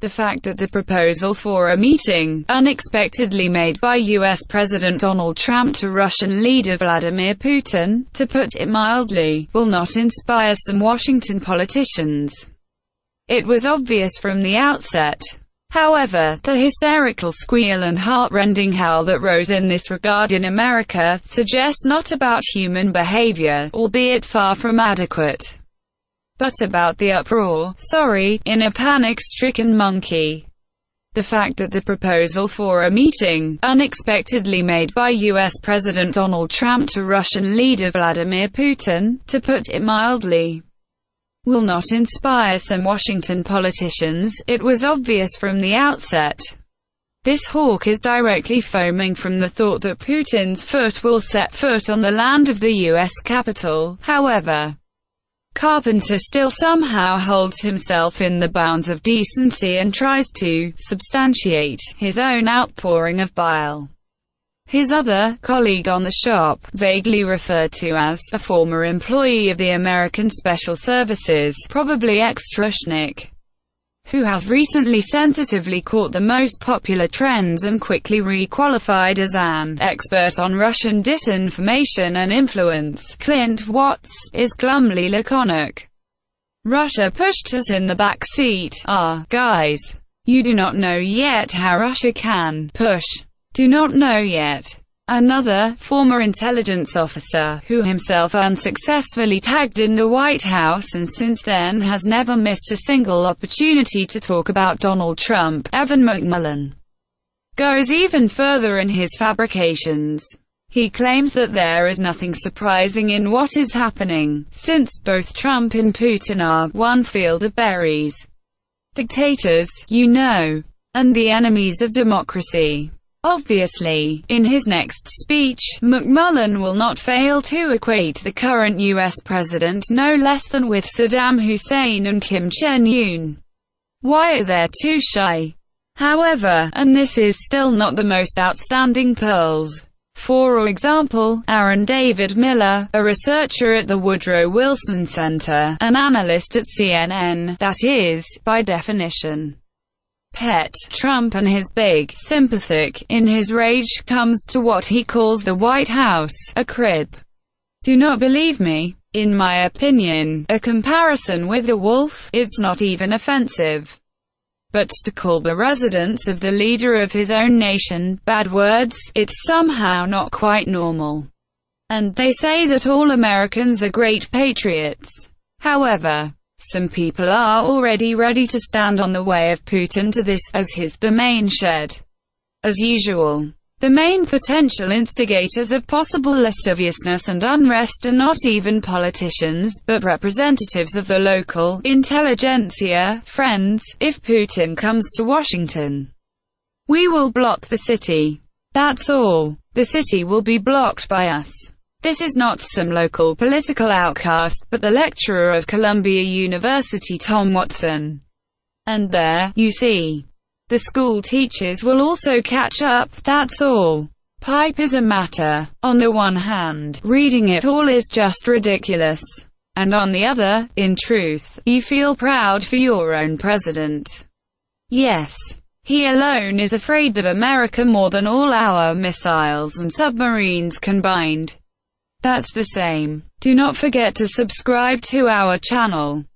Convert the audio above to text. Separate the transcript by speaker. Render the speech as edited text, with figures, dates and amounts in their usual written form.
Speaker 1: The fact that the proposal for a meeting, unexpectedly made by US President Donald Trump to Russian leader Vladimir Putin, to put it mildly, will not inspire some Washington politicians. It was obvious from the outset. However, the hysterical squeal and heart-rending howl that rose in this regard in America suggests not about human behavior, albeit far from adequate, but about the uproar, in a panic-stricken monkey. The fact that the proposal for a meeting, unexpectedly made by US President Donald Trump to Russian leader Vladimir Putin, to put it mildly, will not inspire some Washington politicians, it was obvious from the outset. This hawk is directly foaming from the thought that Putin's foot will set foot on the land of the U.S. Capitol. However, Carpenter still somehow holds himself in the bounds of decency and tries to substantiate his own outpouring of bile. His other colleague on the shop, vaguely referred to as a former employee of the American Special Services, probably ex-Rushnik, who has recently sensitively caught the most popular trends and quickly re-qualified as an expert on Russian disinformation and influence, Clint Watts, is glumly laconic. Russia pushed us in the back seat. Guys. You do not know yet how Russia can push. Do not know yet. Another, former intelligence officer, who himself unsuccessfully tagged in the White House and since then has never missed a single opportunity to talk about Donald Trump, Evan McMullen, goes even further in his fabrications. He claims that there is nothing surprising in what is happening, since both Trump and Putin are one field of berries. Dictators, you know, and the enemies of democracy. Obviously, in his next speech, McMullen will not fail to equate the current U.S. president no less than with Saddam Hussein and Kim Jong-un. Why are they too shy? However, and this is still not the most outstanding pearls. For example, Aaron David Miller, a researcher at the Woodrow Wilson Center, an analyst at CNN, that is, by definition, pet Trump and his big, sympathetic, in his rage, comes to what he calls the White House, a crib. Do not believe me? In my opinion, a comparison with a wolf, it's not even offensive. But to call the residence of the leader of his own nation bad words, it's somehow not quite normal. And they say that all Americans are great patriots. However, some people are already ready to stand on the way of Putin to this, as the main shed. As usual, the main potential instigators of possible lasciviousness and unrest are not even politicians, but representatives of the local intelligentsia. Friends, if Putin comes to Washington, we will block the city. That's all. The city will be blocked by us. This is not some local political outcast, but the lecturer of Columbia University Tom Watson. And there, you see, the school teachers will also catch up, that's all. Pipe is a matter. On the one hand, reading it all is just ridiculous. And on the other, in truth, you feel proud for your own president. Yes. He alone is afraid of America more than all our missiles and submarines combined. That's the same. Do not forget to subscribe to our channel.